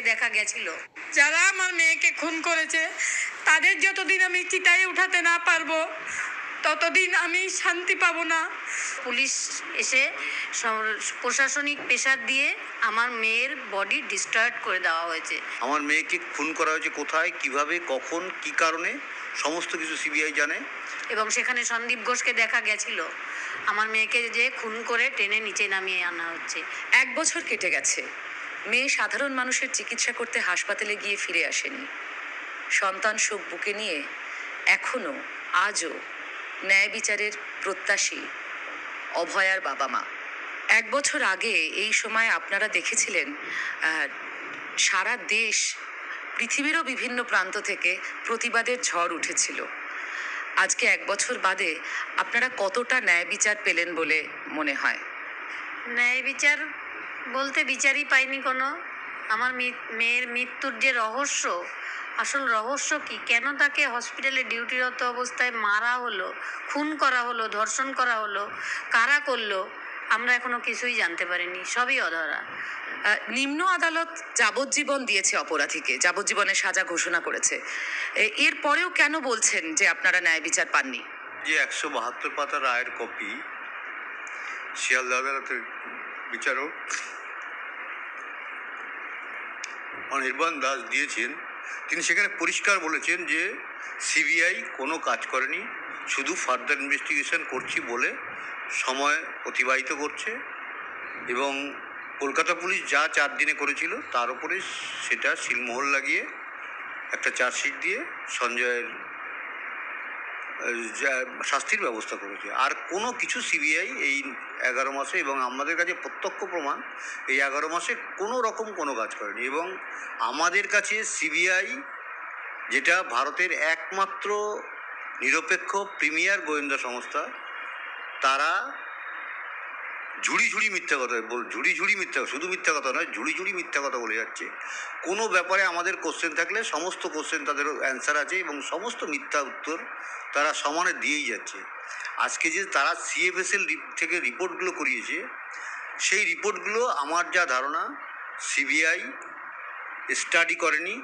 দেখা গেছিল। যারা আমার মেয়েকে খুন করেছে তাদের যতদিন আমি চিতায় উঠাতে না পারবো ততদিন আমি শান্তি পাবো না। পুলিশ এসে প্রশাসনিক প্রেসার দিয়ে আমার মেয়ের বডি ডিস্ট্রয়েড করে দেওয়া হয়েছে। আমার মেয়েকে খুন করা হয়েছে কোথায়, কিভাবে, কখন, কি কারণে, সমস্ত কিছু সিবিআই জানে। এবং সেখানে সন্দীপ ঘোষকে দেখা গেছিল। আমার মেয়েকে যে খুন করে টেনে নিচে নামিয়ে আনা হচ্ছে। 1 বছর কেটে গেছে, মেয়ে সাধারণ মানুষের চিকিৎসা করতে হাসপাতালে গিয়ে ফিরে আসেনি। সন্তান শোক বুকে নিয়ে এখনো আজও ন্যায় বিচারের প্রত্যাশী অভয়ার বাবা মা। 1 বছর আগে এই সময় আপনারা দেখেছিলেন সারা দেশ, পৃথিবীরও বিভিন্ন প্রান্ত থেকে প্রতিবাদের ঝড় উঠেছিল। আজকে 1 বছর বাদে আপনারা কতটা ন্যায় বিচার পেলেন বলে মনে হয়? ন্যায় বিচার বলতে বিচারই পাইনি কোনো। আমার মেয়ের মৃত্যুর যে রহস্য, আসল রহস্য কি, কেন তাকে হসপিটালে ডিউটিরত অবস্থায় মারা হলো, খুন করা হলো, ধর্ষণ করা হলো, কারা করলো, আমরা এখনো কিছুই জানতে পারিনি, সবই অধরা। নিম্ন আদালত যাবজ্জীবন দিয়েছে অপরাধীকে, যাবজ্জীবনের সাজা ঘোষণা করেছে। এরপরেও কেন বলছেন যে আপনারা ন্যায় বিচার পাননি? যে 172 পাতা রায়ের কপি শিয়ালদা আদালতের বিচারক অনির্বাণ দাস দিয়েছেন, তিনি সেখানে পরিষ্কার বলেছেন যে সিবিআই কোনো কাজ করেনি, শুধু ফার্দার ইনভেস্টিগেশন করছি বলে সময় অতিবাহিত করছে। এবং কলকাতা পুলিশ যা 4 দিনে করেছিল তার উপরে সেটা সিলমোহর লাগিয়ে একটা চার্জশিট দিয়ে সঞ্জয়ের শাস্তির ব্যবস্থা করেছে। আর কোনো কিছু সিবিআই এই 11 মাসে, এবং আমাদের কাছে প্রত্যক্ষ প্রমাণ, এই 11 মাসে কোনো রকম কোনো কাজ করেনি। এবং আমাদের কাছে সিবিআই, যেটা ভারতের একমাত্র নিরপেক্ষ প্রিমিয়ার গোয়েন্দা সংস্থা, তারা ঝুড়ি মিথ্যা কথা ঝুড়ি মিথ্যা, শুধু মিথ্যা কথা নয়, ঝুড়ি মিথ্যা কথা বলে যাচ্ছে। কোনো ব্যাপারে আমাদের কোশ্চেন থাকলে সমস্ত কোশ্চেন তাদের অ্যান্সার আছে, এবং সমস্ত মিথ্যা উত্তর তারা সমানে দিয়েই যাচ্ছে। আজকে যে তারা সিএফএসএল থেকে রিপোর্টগুলো করিয়েছে, সেই রিপোর্টগুলো আমার যা ধারণা সিবিআই স্টাডি করেনি।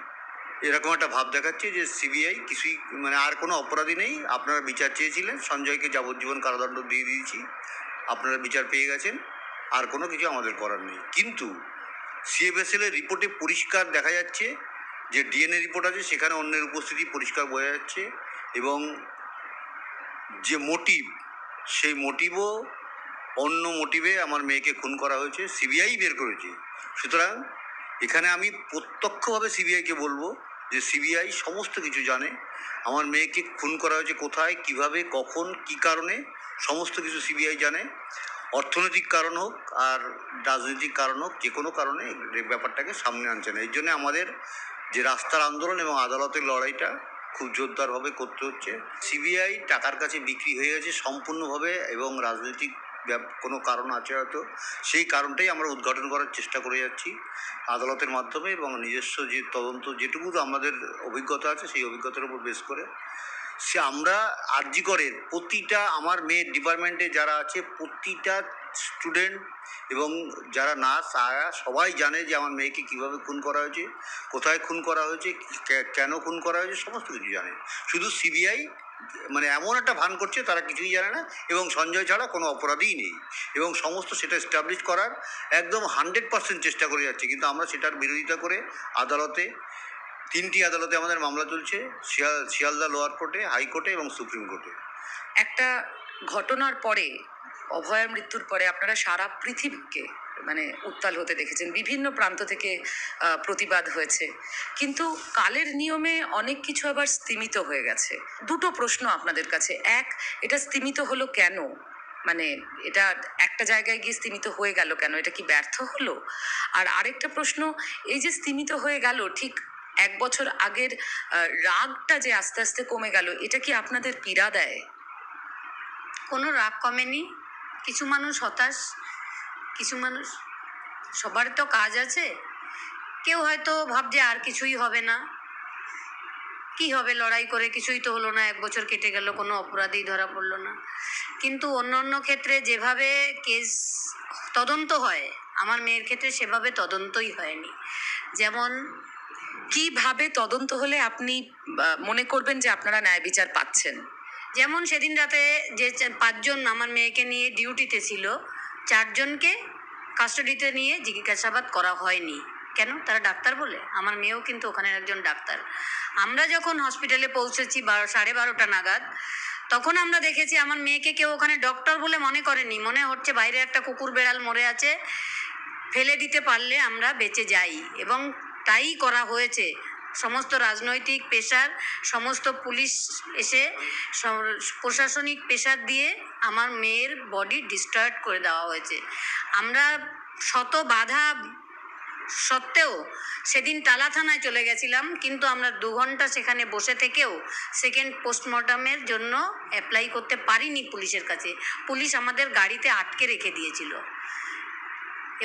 এরকম একটা ভাব দেখাচ্ছে যে সিবিআই কিছুই, মানে আর কোনো অপরাধী নেই, আপনারা বিচার চেয়েছিলেন, সঞ্জয়কে যাবজ্জীবন কারাদণ্ড দিয়ে দিয়েছি, আপনারা বিচার পেয়ে গেছেন, আর কোনো কিছু আমাদের করার নেই। কিন্তু সিএফএসএলের রিপোর্টে পরিষ্কার দেখা যাচ্ছে যে ডিএনএ রিপোর্ট আছে, সেখানে অন্যের উপস্থিতি পরিষ্কার বোঝা যাচ্ছে, এবং যে মোটিভ, সেই মোটিভও অন্য মোটিভে আমার মেয়েকে খুন করা হয়েছে, সিবিআই বের করেছে। সুতরাং এখানে আমি প্রত্যক্ষভাবে সিবিআইকে বলবো যে সিবিআই সমস্ত কিছু জানে। আমার মেয়েকে খুন করা হয়েছে কোথায়, কিভাবে, কখন, কি কারণে, সমস্ত কিছু সিবিআই জানে। অর্থনৈতিক কারণ হোক আর রাজনৈতিক কারণ হোক, যে কোনো কারণে ব্যাপারটাকে সামনে আনছে না। এই জন্যে আমাদের যে রাস্তার আন্দোলন এবং আদালতের লড়াইটা খুব জোরদারভাবে করতে হচ্ছে। সিবিআই টাকার কাছে বিক্রি হয়ে গেছে সম্পূর্ণভাবে, এবং রাজনৈতিক কোনো কারণ আছে হয়তো, সেই কারণটাই আমরা উদ্ঘাটন করার চেষ্টা করে যাচ্ছি আদালতের মাধ্যমে, এবং নিজস্ব যে তদন্ত যেটুকু আমাদের অভিজ্ঞতা আছে সেই অভিজ্ঞতার উপর বেস করে সে আমরা আরজি করের প্রতিটা, আমার মেয়ের ডিপার্টমেন্টে যারা আছে প্রতিটা স্টুডেন্ট এবং যারা নার্স আয়া সবাই জানে যে আমার মেয়েকে কীভাবে খুন করা হয়েছে, কোথায় খুন করা হয়েছে, কেন খুন করা হয়েছে, সমস্ত কিছু জানে। শুধু সিবিআই মানে এমন একটা ভান করছে তারা কিছুই জানে না, এবং সঞ্জয় ছাড়া কোনো অপরাধীই নেই, এবং সমস্ত সেটা এস্টাবলিশ করার একদম 100% চেষ্টা করে যাচ্ছে। কিন্তু আমরা সেটার বিরোধিতা করে আদালতে, 3টি আদালতে আমাদের মামলা চলছে, শিয়ালদা লোয়ার কোর্টে, হাইকোর্টে এবং সুপ্রিম কোর্টে। একটা ঘটনার পরে, অভয়ার মৃত্যুর পরে আপনারা সারা পৃথিবীকে মানে উত্তাল হতে দেখেছেন, বিভিন্ন প্রান্ত থেকে প্রতিবাদ হয়েছে, কিন্তু কালের নিয়মে অনেক কিছু আবার স্তিমিত হয়ে গেছে। দুটো প্রশ্ন আপনাদের কাছে। এক, এটা স্তিমিত হলো কেন? মানে এটা একটা জায়গায় গিয়ে স্তিমিত হয়ে গেল কেন? এটা কি ব্যর্থ হলো? আর আরেকটা প্রশ্ন, এই যে স্তিমিত হয়ে গেল, ঠিক 1 বছর আগের রাগটা যে আস্তে আস্তে কমে গেল, এটা কি আপনাদের পীড়া দেয়? কোনো রাগ কমেনি। কিছু মানুষ হতাশ, কিছু মানুষ, সবার তো কাজ আছে, কেউ হয়তো ভাবছে আর কিছুই হবে না, কি হবে লড়াই করে, কিছুই তো হলো না, 1 বছর কেটে গেল, কোনো অপরাধী ধরা পড়লো না। কিন্তু অন্য অন্য ক্ষেত্রে যেভাবে কেস তদন্ত হয়, আমার মেয়ের ক্ষেত্রে সেভাবে তদন্তই হয়নি। যেমন কিভাবে তদন্ত হলে আপনি মনে করবেন যে আপনারা ন্যায় বিচার পাচ্ছেন? যেমন সেদিন রাতে যে 5 জন আমার মেয়েকে নিয়ে ডিউটিতে ছিল, 4 জনকে কাস্টাডিতে নিয়ে জিজ্ঞাসাবাদ করা হয়নি। কেন? তারা ডাক্তার বলে? আমার মেয়েও কিন্তু ওখানে একজন ডাক্তার। আমরা যখন হসপিটালে পৌঁছেছি 12:30 নাগাদ, তখন আমরা দেখেছি আমার মেয়েকে কেউ ওখানে ডক্টর বলে মনে করেনি। মনে হচ্ছে বাইরে একটা কুকুর বেড়াল মরে আছে, ফেলে দিতে পারলে আমরা বেঁচে যাই, এবং তাই করা হয়েছে। সমস্ত রাজনৈতিক পেশার, সমস্ত পুলিশ এসে প্রশাসনিক পেশার দিয়ে আমার মেয়ের বডি ডিস্ট্রয়েড করে দেওয়া হয়েছে। আমরা শত বাধা সত্ত্বেও সেদিন টালা থানায় চলে গেছিলাম, কিন্তু আমরা 2 ঘন্টা সেখানে বসে থেকেও সেকেন্ড পোস্টমর্টমের জন্য অ্যাপ্লাই করতে পারিনি পুলিশের কাছে। পুলিশ আমাদের গাড়িতে আটকে রেখে দিয়েছিল,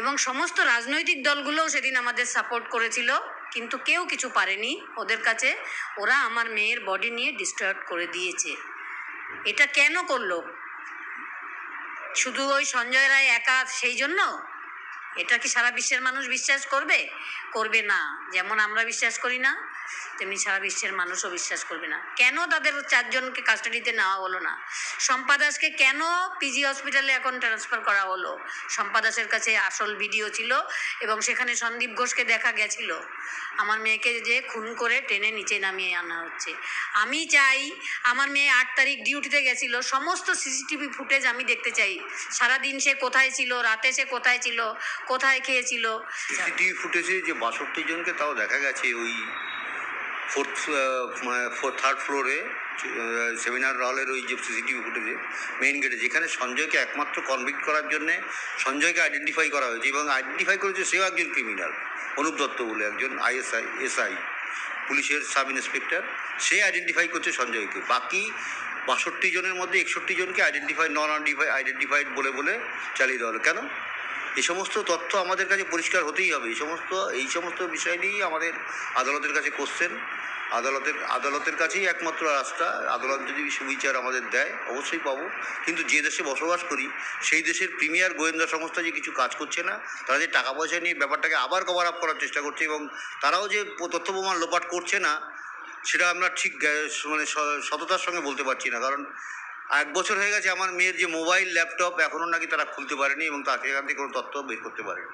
এবং সমস্ত রাজনৈতিক দলগুলোও সেদিন আমাদের সাপোর্ট করেছিল, কিন্তু কেউ কিছু পারেনি ওদের কাছে। ওরা আমার মেয়ের বডি নিয়ে ডিস্ট্রয়েড করে দিয়েছে। এটা কেন করলো? শুধু ওই সঞ্জয় রায় একা সেই জন্য? এটা কি সারা বিশ্বের মানুষ বিশ্বাস করবে? করবে না। যেমন আমরা বিশ্বাস করি না, তেমনি সারা বিশ্বের মানুষও বিশ্বাস করবে না। কেন তাদের 4 জনকে কাস্টাডিতে নেওয়া হলো না? শম্পা দাসকে কেন পিজি হসপিটালে এখন ট্রান্সফার করা হলো? শম্পা দাসের কাছে আসল ভিডিও ছিল, এবং সেখানে সন্দীপ ঘোষকে দেখা গেছিল। আমার মেয়েকে যে খুন করে টেনে নিচে নামিয়ে আনা হচ্ছে। আমি চাই, আমার মেয়ে 8 তারিখ ডিউটিতে গেছিল, সমস্ত সিসিটিভি ফুটেজ আমি দেখতে চাই। সারাদিন সে কোথায় ছিল, রাতে সে কোথায় ছিল, কোথায় খেয়েছিল। সিসিটিভি ফুটেজে যে 62 জনকে তাও দেখা গেছে ওই থার্ড ফ্লোরে সেমিনার হলের ওই যে সিসিটিভি ফুটেজে মেইন গেটে, যেখানে সঞ্জয়কে একমাত্র কনভিক্ট করার জন্যে সঞ্জয়কে আইডেন্টিফাই করা হয়েছে, এবং আইডেন্টিফাই করেছে সেও একজন ক্রিমিনাল, অনুপ দত্ত বলে একজন এসআই পুলিশের সাব ইন্সপেক্টর। সে আইডেন্টিফাই করছে সঞ্জয়কে। বাকি 62 জনের মধ্যে 61 জনকে আইডেন্টিফাইড বলে চালিয়ে দেওয়া হলো। কেন? এই সমস্ত তথ্য আমাদের কাছে পরিষ্কার হতেই হবে। এই সমস্ত বিষয় নিয়েই আমাদের আদালতের কাছে কোশ্চেন। আদালতের কাছেই একমাত্র রাস্তা। আদালত যদি সুবিচার আমাদের দেয় অবশ্যই পাবো, কিন্তু যে দেশে বসবাস করি সেই দেশের প্রিমিয়ার গোয়েন্দা সংস্থা যে কিছু কাজ করছে না, তারা যে টাকা পয়সা নিয়ে ব্যাপারটাকে আবার কভার আপ করার চেষ্টা করছে, এবং তারাও যে তথ্য প্রমাণ লোপাট করছে না, সেটা আমরা ঠিক মানে সততার সঙ্গে বলতে পারছি না। কারণ 1 বছর হয়ে গেছে আমার মেয়ের যে মোবাইল, ল্যাপটপ এখনও নাকি তারা খুলতে পারেনি, এবং তাকে এখান থেকে কোনো তথ্য বের করতে পারেনি।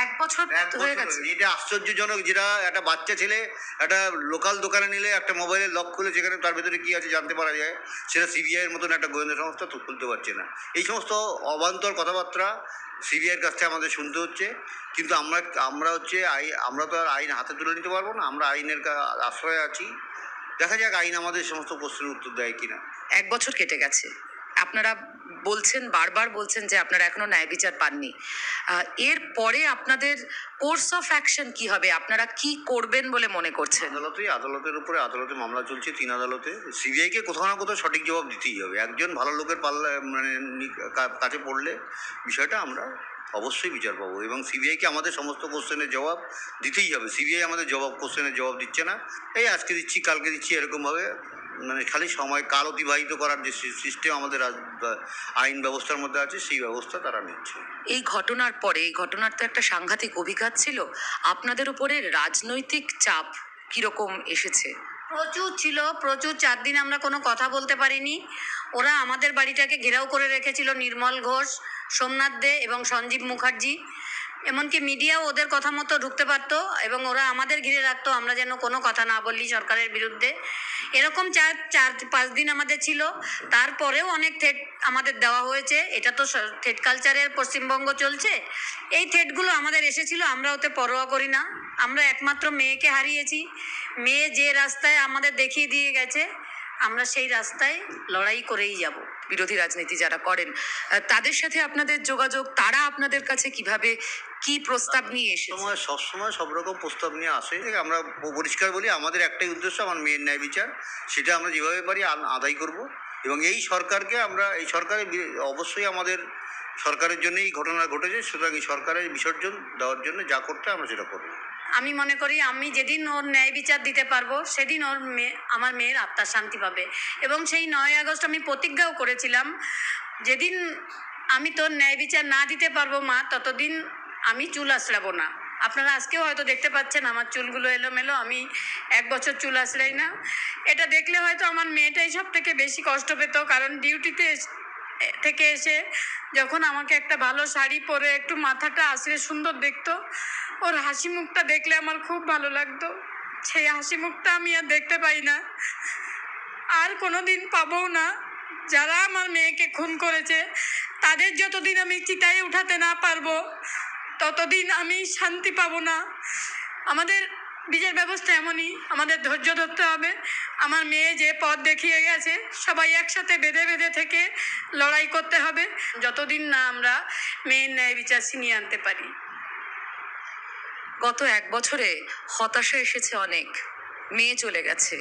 1 বছর হয়ে গেছে। এটা আশ্চর্যজনক, যেটা একটা বাচ্চা ছেলে একটা লোকাল দোকানে নিলে একটা মোবাইলের লক খুলে যেখানে তার ভেতরে কী আছে জানতে পারা যায়, সেটা সিবিআইয়ের মতন একটা গোয়েন্দা সংস্থা তো খুলতে পারছে না। এই সমস্ত অবান্তর কথাবার্তা সিবিআইয়ের কাছ থেকে আমাদের শুনতে হচ্ছে, কিন্তু আমরা আমরা তো আর আইন হাতে তুলে নিতে পারবো না। আমরা আইনের আশ্রয়ে আছি। দেখা যাক আইন আমাদের সমস্ত প্রশ্নের উত্তর দেয় কিনা। 1 বছর কেটে গেছে, আপনারা বারবার বলছেন যে আপনারা এখনো ন্যায় বিচার পাননি। এর পরে আপনাদের কোর্স অফ অ্যাকশন কি হবে? আপনারা কি করবেন বলে মনে করছেন? আদালতের উপরে আদালতে মামলা চলছে 3 আদালতে। সিবিআইকে কোথাও না কোথাও সঠিক জবাব দিতেই হবে। একজন ভালো লোকের পাল্লা মানে কাছে পড়লে বিষয়টা আমরা অবশ্যই বিচার পাবো, এবং সিবিআইকে আমাদের সমস্ত কোশ্চেনের জবাব দিতেই হবে। সিবিআই আমাদের কোশ্চেনের জবাব দিচ্ছে না, এই আজকে দিচ্ছি কালকে দিচ্ছি এরকমভাবে, মানে খালি কাল অতিবাহিত করার যে সিস্টেম আমাদের আইন ব্যবস্থার মধ্যে আছে, সেই ব্যবস্থা তারা নিচ্ছে। এই ঘটনার পরে, এই ঘটনার তো একটা সাংঘাতিক অভিঘাত ছিল, আপনাদের উপরে রাজনৈতিক চাপ কিরকম এসেছে? প্রচুর ছিল, প্রচুর। 4 দিন আমরা কোনো কথা বলতে পারিনি। ওরা আমাদের বাড়িটাকে ঘেরাও করে রেখেছিল, নির্মল ঘোষ, সোমনাথ দে এবং সঞ্জীব মুখার্জি। এমনকি মিডিয়াও ওদের কথা মতো ঢুকতে পারতো, এবং ওরা আমাদের ঘিরে রাখতো আমরা যেন কোনো কথা না বলি সরকারের বিরুদ্ধে। এরকম 4-5 দিন আমাদের ছিল। তারপরেও অনেক থ্রেট আমাদের দেওয়া হয়েছে। এটা তো থ্রেট কালচারের পশ্চিমবঙ্গ চলছে। এই থ্রেটগুলো আমাদের এসেছিল, আমরা ওতে পরোয়া করি না। আমরা একমাত্র মেয়েকে হারিয়েছি। মেয়ে যে রাস্তায় আমাদের দেখিয়ে দিয়ে গেছে, আমরা সেই রাস্তায় লড়াই করেই যাব। বিরোধী রাজনীতি যারা করেন তাদের সাথে আপনাদের যোগাযোগ, তারা আপনাদের কাছে কিভাবে কি প্রস্তাব নিয়ে এসেছে? সবসময় সব রকম প্রস্তাব নিয়ে আসে। আমরা পরিষ্কার বলি, আমাদের একটাই উদ্দেশ্য, আমার মেয়ের ন্যায় বিচার। সেটা আমরা যেভাবে পারি আদায় করব, এবং এই সরকারের অবশ্যই আমাদের সরকারের জন্যই ঘটনা ঘটেছে, সুতরাং এই সরকারের বিসর্জন দেওয়ার জন্য যা করতে আমরা সেটা করব। আমি মনে করি আমি যেদিন ওর ন্যায় বিচার দিতে পারবো সেদিন আমার মেয়ের আত্মার শান্তি পাবে। এবং সেই 9 আগস্ট আমি প্রতিজ্ঞাও করেছিলাম, যেদিন আমি তোর ন্যায় বিচার না দিতে পারবো মা, ততদিন আমি চুল আঁচড়াবো না। আপনারা আজকেও হয়তো দেখতে পাচ্ছেন আমার চুলগুলো এলোমেলো, আমি 1 বছর চুল আঁচড়াই না। এটা দেখলে হয়তো আমার মেয়েটাই সব থেকে বেশি কষ্ট পেত, কারণ ডিউটিতে থেকে এসে যখন আমাকে একটা ভালো শাড়ি পরে একটু মাথাটা আঁচড়ে সুন্দর দেখতো, ওর হাসি মুখটা দেখলে আমার খুব ভালো লাগতো। সেই হাসি মুখটা আমি আর দেখতে পাই না, আর কোনো দিন পাবও না। যারা আমার মেয়েকে খুন করেছে তাদের যতদিন আমি চিতায় উঠাতে না পারবো ততদিন আমি শান্তি পাবো না। আমাদের বিচার ব্যবস্থা এমনই, আমাদের ধৈর্য ধরতে হবে। আমার মেয়ে যে পথ দেখিয়ে গেছে, সবাই একসাথে বেঁধে বেঁধে থেকে লড়াই করতে হবে, যতদিন না আমরা মেয়ের ন্যায় বিচার ছিনিয়ে আনতে পারি। গত 1 বছরে হতাশা এসেছে অনেক, মেয়ে চলে গেছে,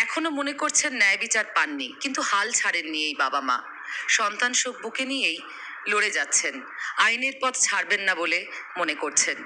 এখনো মনে করছেন ন্যায় বিচার পাননি, কিন্তু হাল ছাড়েননি এই বাবা মা। সন্তান শোক বুকে নিয়েই লড়ে যাচ্ছেন, আইনের পথ ছাড়বেন না বলে মনে করছেন।